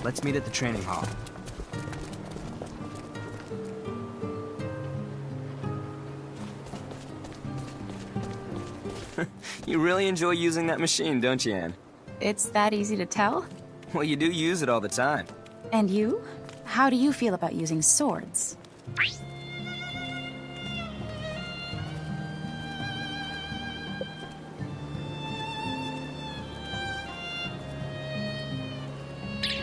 Let's meet at the training hall. You really enjoy using that machine, don't you, Anne? It's that easy to tell? Well, you do use it all the time. And you? How do you feel about using swords?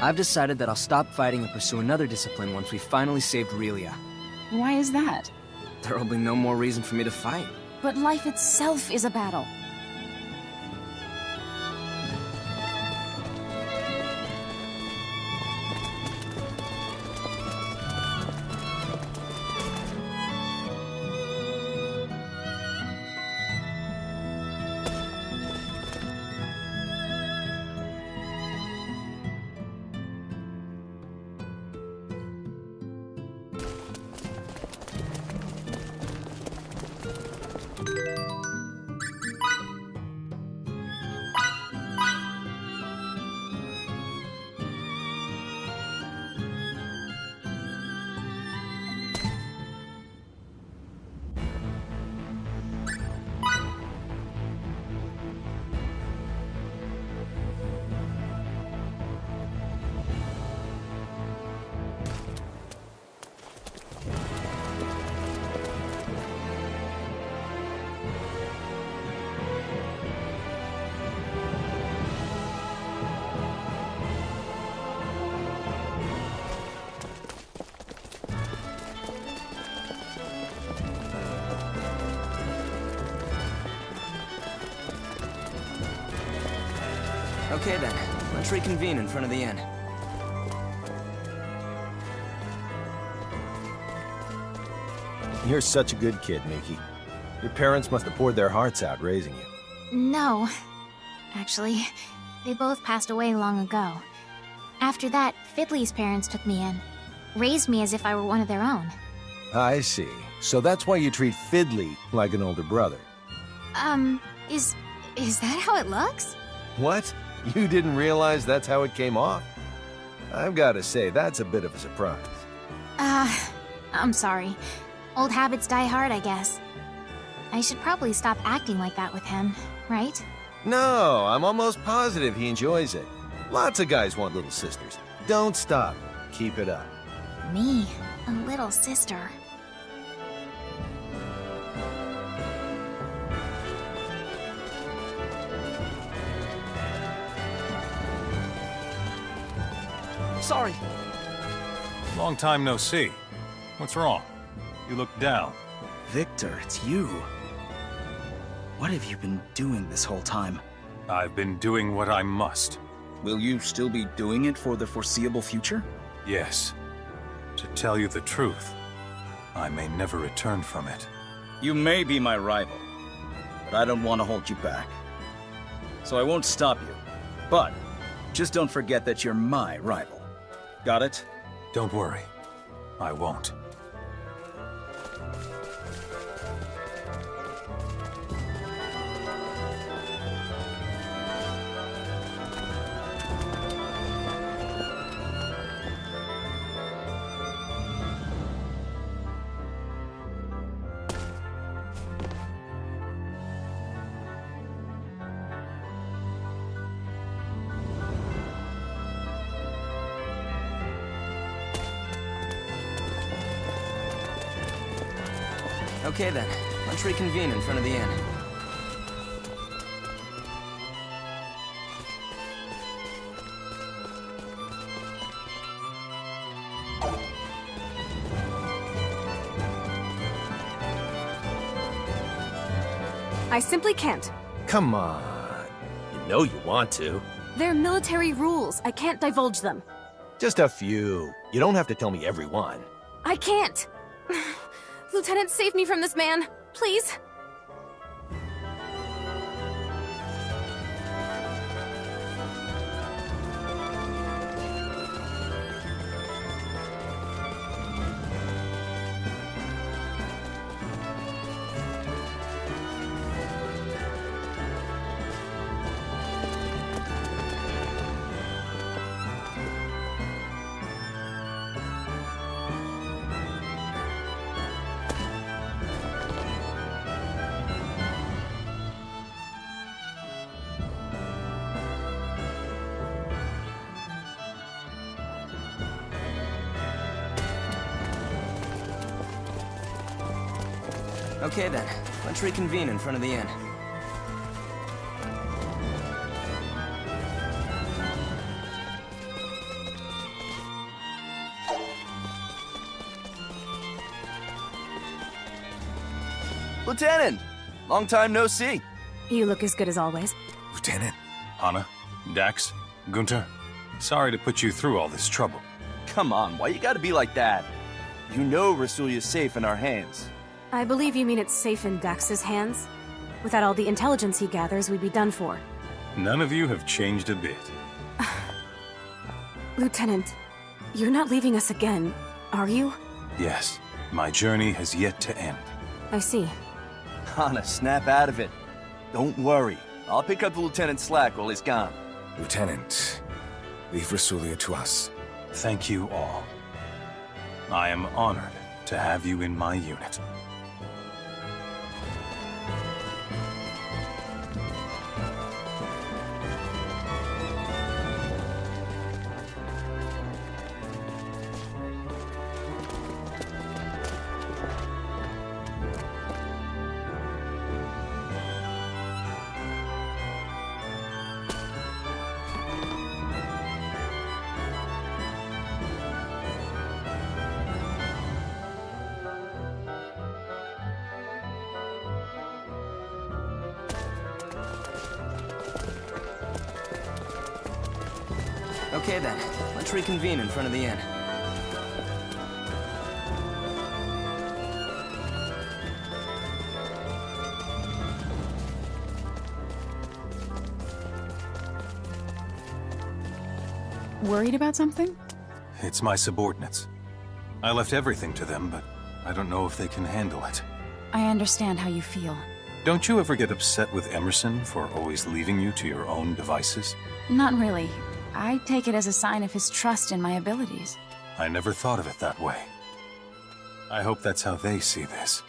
I've decided that I'll stop fighting and pursue another discipline once we finally saved Relia. Why is that? There will be no more reason for me to fight. But life itself is a battle. Okay then, let's reconvene in front of the inn. You're such a good kid, Miki. Your parents must have poured their hearts out raising you. No. Actually, they both passed away long ago. After that, Fiddly's parents took me in. Raised me as if I were one of their own. I see. So that's why you treat Fiddly like an older brother. Is that how it looks? What? You didn't realize that's how it came off? I've got to say, that's a bit of a surprise. I'm sorry. Old habits die hard, I guess. I should probably stop acting like that with him, right? No, I'm almost positive he enjoys it. Lots of guys want little sisters. Don't stop. Keep it up. Me, a little sister. Sorry. Long time no see. What's wrong? You look down. Victor, it's you. What have you been doing this whole time? I've been doing what I must. Will you still be doing it for the foreseeable future? Yes. To tell you the truth, I may never return from it. You may be my rival, but I don't want to hold you back. So I won't stop you. But just don't forget that you're my rival. Got it? Don't worry. I won't. Okay then, let's reconvene in front of the inn. I simply can't. Come on. You know you want to. They're military rules. I can't divulge them. Just a few. You don't have to tell me every one. I can't. Lieutenant, save me from this man, please. Okay then, let's reconvene in front of the inn. Lieutenant! Long time no see. You look as good as always. Lieutenant. Hana, Dax, Gunter, sorry to put you through all this trouble. Come on, why you gotta be like that? You know Rasulia's safe in our hands. I believe you mean it's safe in Dax's hands. Without all the intelligence he gathers, we'd be done for. None of you have changed a bit. Lieutenant, you're not leaving us again, are you? Yes, my journey has yet to end. I see. Hana, snap out of it. Don't worry. I'll pick up the lieutenant's slack while he's gone. Lieutenant, leave Rasulia to us. Thank you all. I am honored to have you in my unit. Okay then, let's reconvene in front of the inn. Worried about something? It's my subordinates. I left everything to them, but I don't know if they can handle it. I understand how you feel. Don't you ever get upset with Emerson for always leaving you to your own devices? Not really. I take it as a sign of his trust in my abilities. I never thought of it that way. I hope that's how they see this.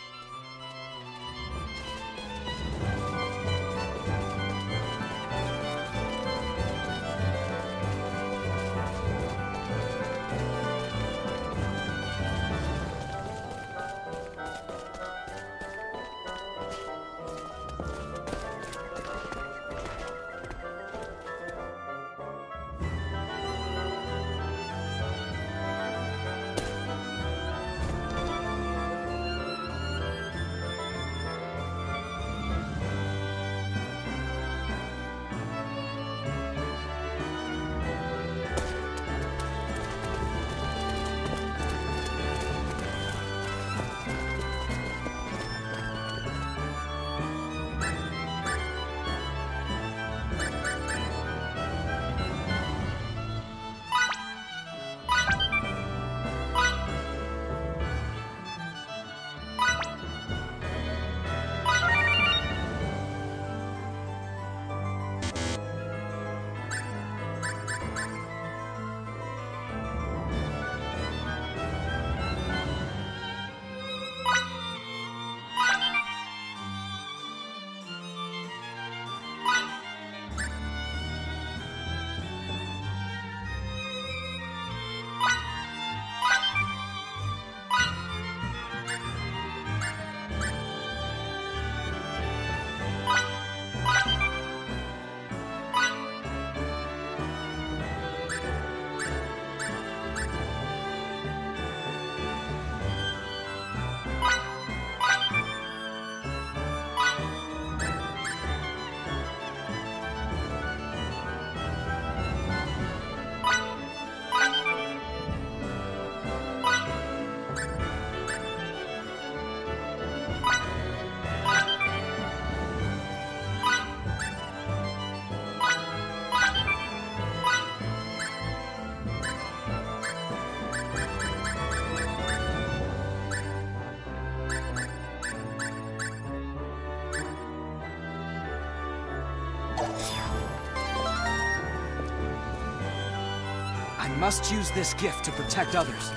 I must use this gift to protect others.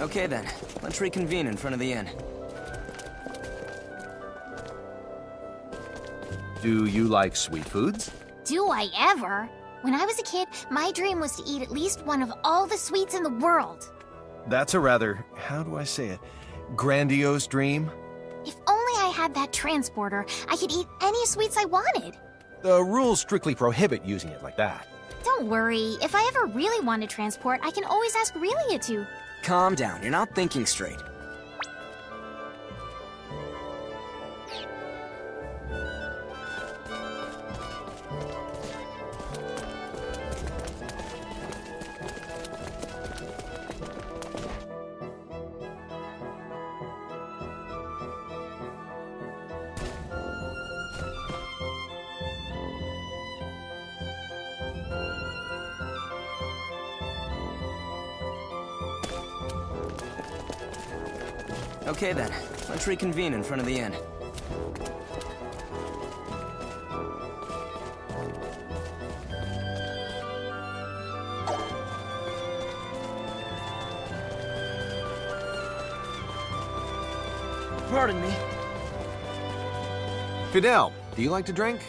Okay then, let's reconvene in front of the inn. Do you like sweet foods? Do I ever? When I was a kid, my dream was to eat at least one of all the sweets in the world. That's a rather, how do I say it, grandiose dream. If only I had that transporter, I could eat any sweets I wanted. The rules strictly prohibit using it like that. Don't worry, if I ever really want to transport, I can always ask Relia to. Calm down, you're not thinking straight. Okay then, let's reconvene in front of the inn. Pardon me. Fidel, do you like to drink?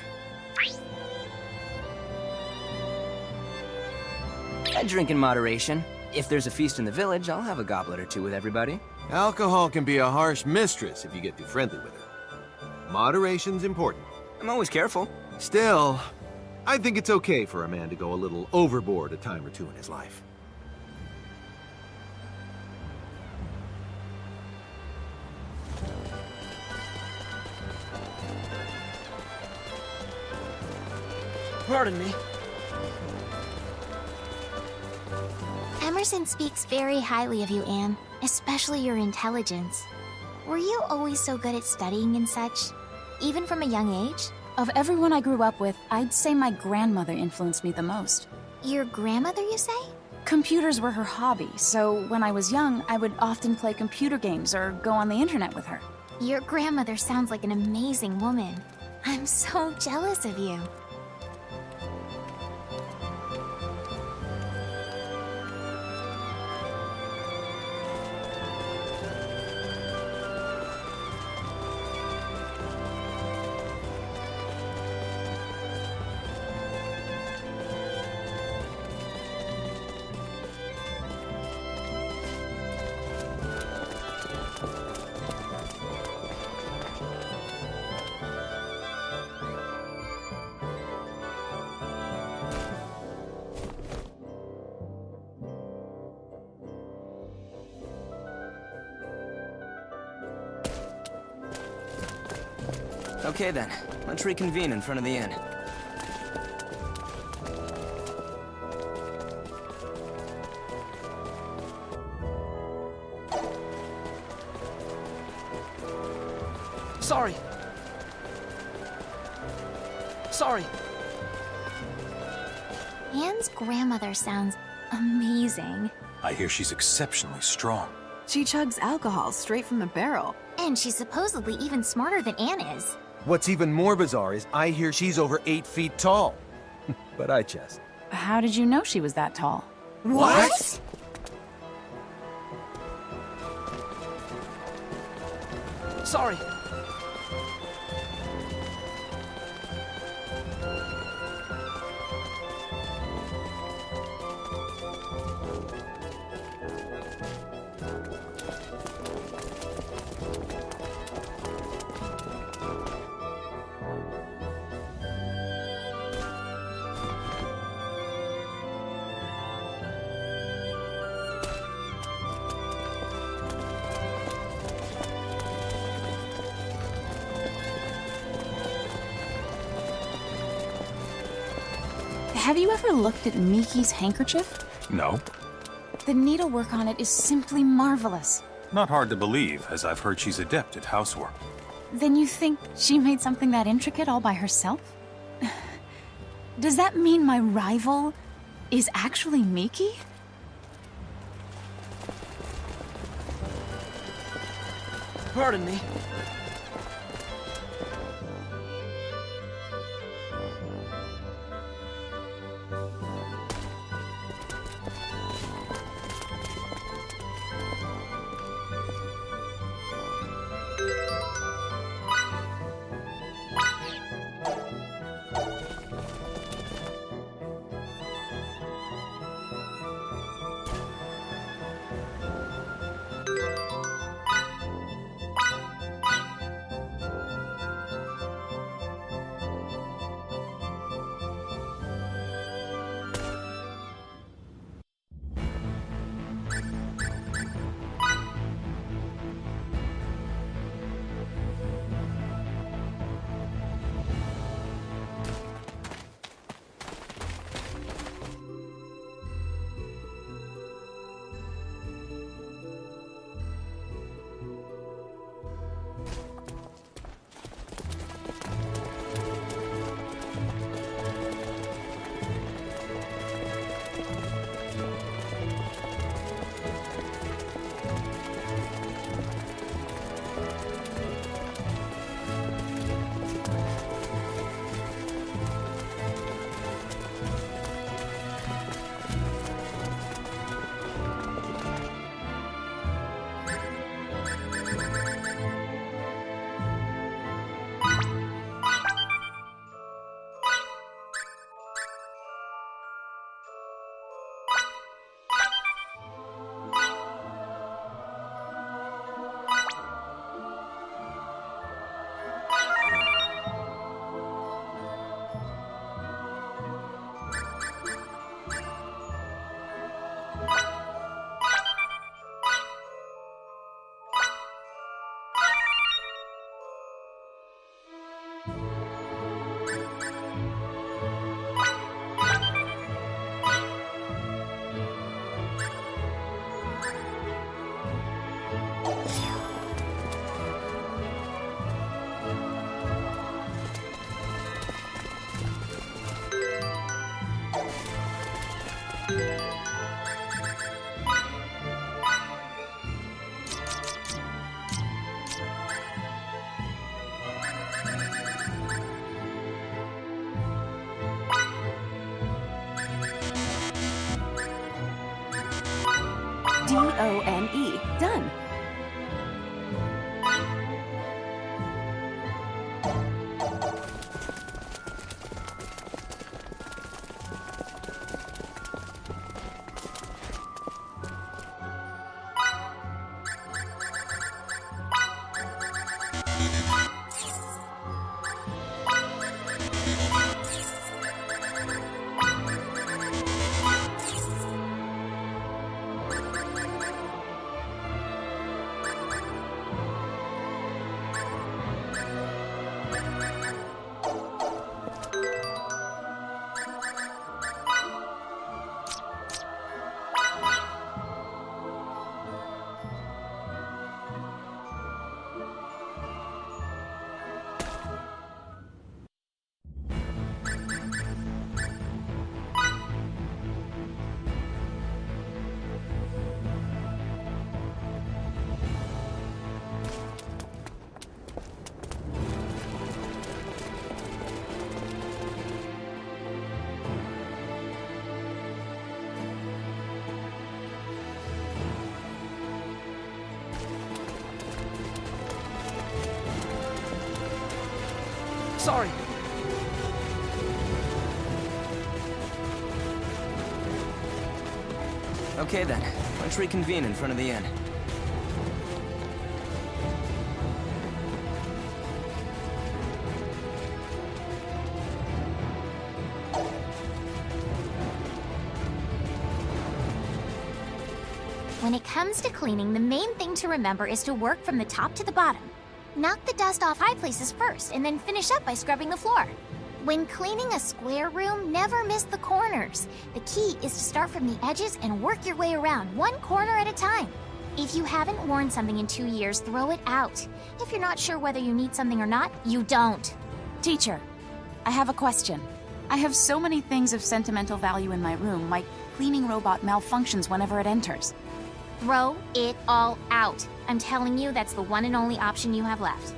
I drink in moderation. If there's a feast in the village, I'll have a goblet or two with everybody. Alcohol can be a harsh mistress if you get too friendly with her. Moderation's important. I'm always careful. Still, I think it's okay for a man to go a little overboard a time or two in his life. Pardon me. Emerson speaks very highly of you, Anne, especially your intelligence. Were you always so good at studying and such, even from a young age? Of everyone I grew up with, I'd say my grandmother influenced me the most. Your grandmother, you say? Computers were her hobby, so when I was young, I would often play computer games or go on the internet with her. Your grandmother sounds like an amazing woman. I'm so jealous of you. Okay then, let's reconvene in front of the inn. Sorry. Sorry. Anne's grandmother sounds amazing. I hear she's exceptionally strong. She chugs alcohol straight from the barrel. And she's supposedly even smarter than Anne is. What's even more bizarre is I hear she's over 8 feet tall. But I jest. How did you know she was that tall? What? Sorry. Have you ever looked at Miki's handkerchief? No, The needlework on it is simply marvelous. not hard to believe, as I've heard she's adept at housework. Then you think she made something that intricate all by herself? Does that mean my rival is actually Miki? Pardon me. D-O-N-E. Done. Sorry. Okay then, let's reconvene in front of the inn. When it comes to cleaning, the main thing to remember is to work from the top to the bottom. Knock the dust off high places first, and then finish up by scrubbing the floor. When cleaning a square room, never miss the corners. The key is to start from the edges and work your way around, one corner at a time. If you haven't worn something in 2 years, throw it out. If you're not sure whether you need something or not, you don't. Teacher, I have a question. I have so many things of sentimental value in my room, my cleaning robot malfunctions whenever it enters. Throw it all out. I'm telling you, that's the one and only option you have left.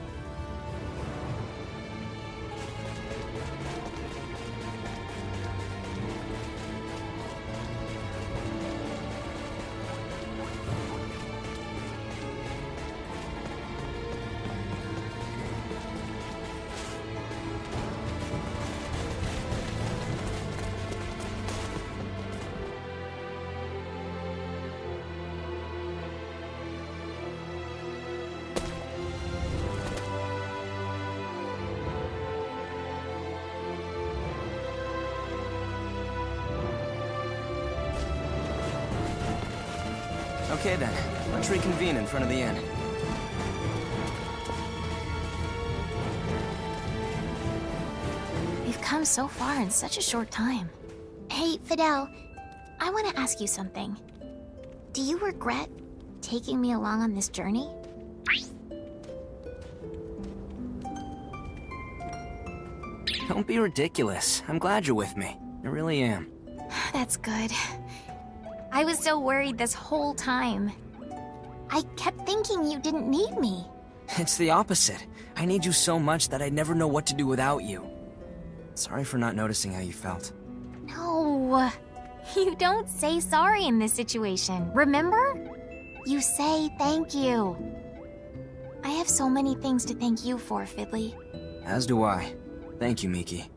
Okay then, let's reconvene in front of the inn. We've come so far in such a short time. Hey, Fidel, I want to ask you something. Do you regret taking me along on this journey? Don't be ridiculous. I'm glad you're with me. I really am. That's good. I was so worried this whole time. I kept thinking you didn't need me. It's the opposite. I need you so much that I'd never know what to do without you. Sorry for not noticing how you felt. No, you don't say sorry in this situation, remember? You say thank you. I have so many things to thank you for, Fiddly. As do I. Thank you, Miki.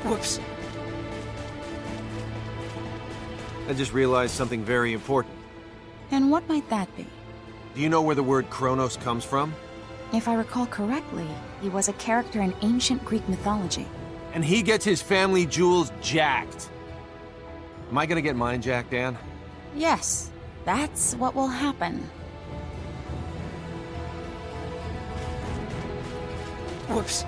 Whoops. I just realized something very important. And what might that be? Do you know where the word Kronos comes from? If I recall correctly, he was a character in ancient Greek mythology. And he gets his family jewels jacked. Am I gonna get mine jacked, Dan? Yes, that's what will happen. Whoops.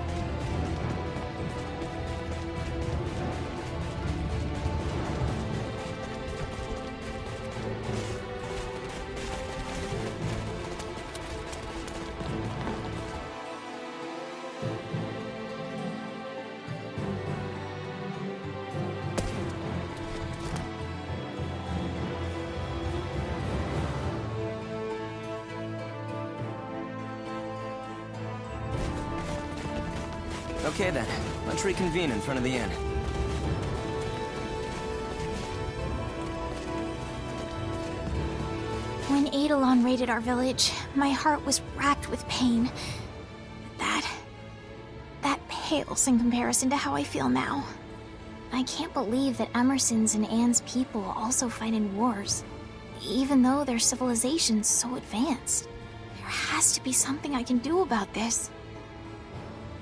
Okay then, let's reconvene in front of the inn. When Eidolon raided our village, my heart was racked with pain. That pales in comparison to how I feel now. I can't believe that Emerson's and Anne's people also fight in wars, even though their civilization's so advanced. There has to be something I can do about this.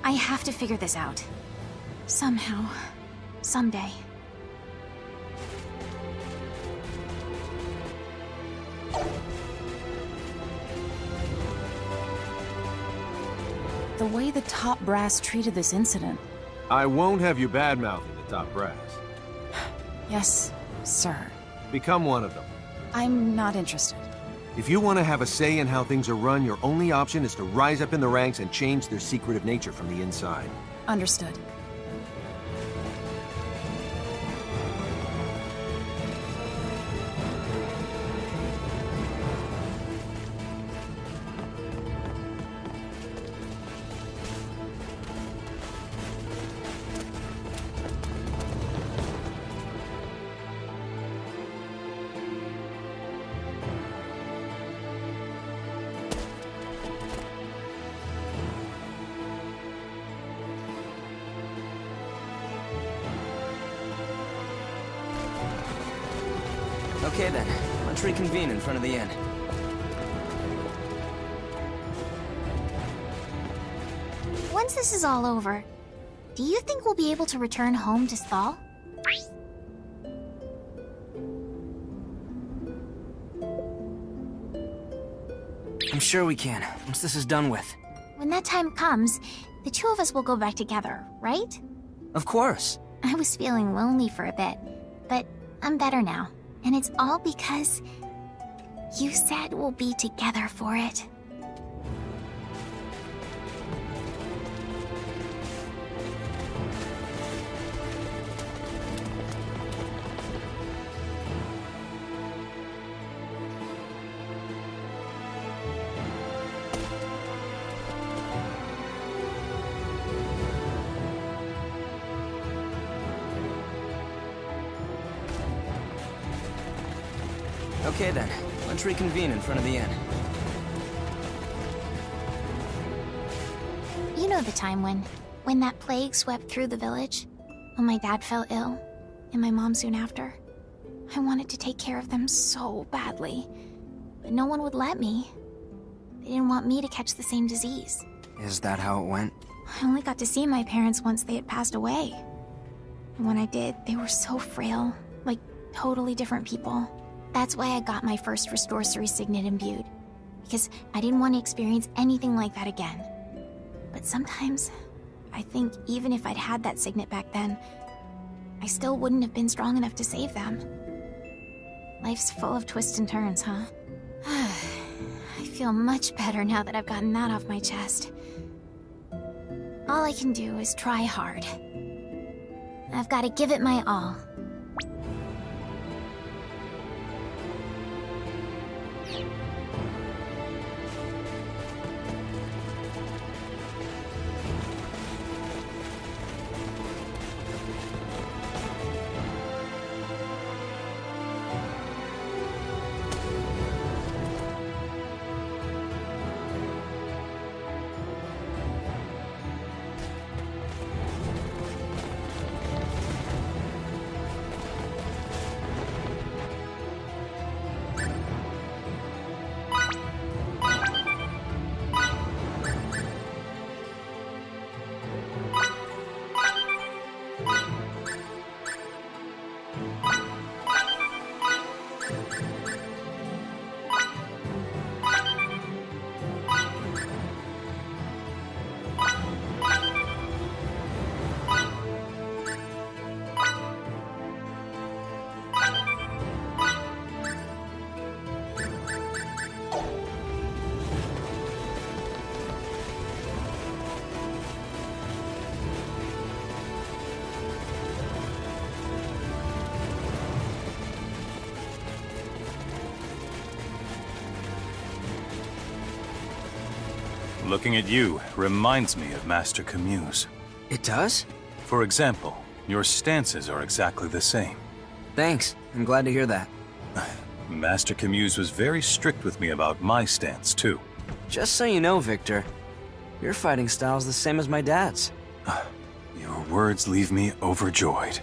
I have to figure this out. Somehow. Someday. The way the top brass treated this incident. I won't have you bad-mouthing the top brass. Yes, sir. Become one of them. I'm not interested. If you want to have a say in how things are run, your only option is to rise up in the ranks and change their secretive nature from the inside. Understood. Okay then, let's reconvene in front of the inn. Once this is all over, do you think we'll be able to return home to Sthal? I'm sure we can, once this is done with. When that time comes, the two of us will go back together, right? Of course. I was feeling lonely for a bit, but I'm better now. And it's all because you said we'll be together for it. Okay then, let's reconvene in front of the inn. You know the time when that plague swept through the village? When my dad fell ill, and my mom soon after? I wanted to take care of them so badly, but no one would let me. They didn't want me to catch the same disease. Is that how it went? I only got to see my parents once they had passed away. And when I did, they were so frail, like totally different people. That's why I got my first Restore Suri Signet imbued, because I didn't want to experience anything like that again. But sometimes, I think even if I'd had that signet back then, I still wouldn't have been strong enough to save them. Life's full of twists and turns, huh? I feel much better now that I've gotten that off my chest. All I can do is try hard. I've got to give it my all. Looking at you reminds me of Master Camus. It does? For example, your stances are exactly the same. Thanks. I'm glad to hear that. Master Camus was very strict with me about my stance, too. Just so you know, Victor, your fighting style's the same as my dad's. Your words leave me overjoyed.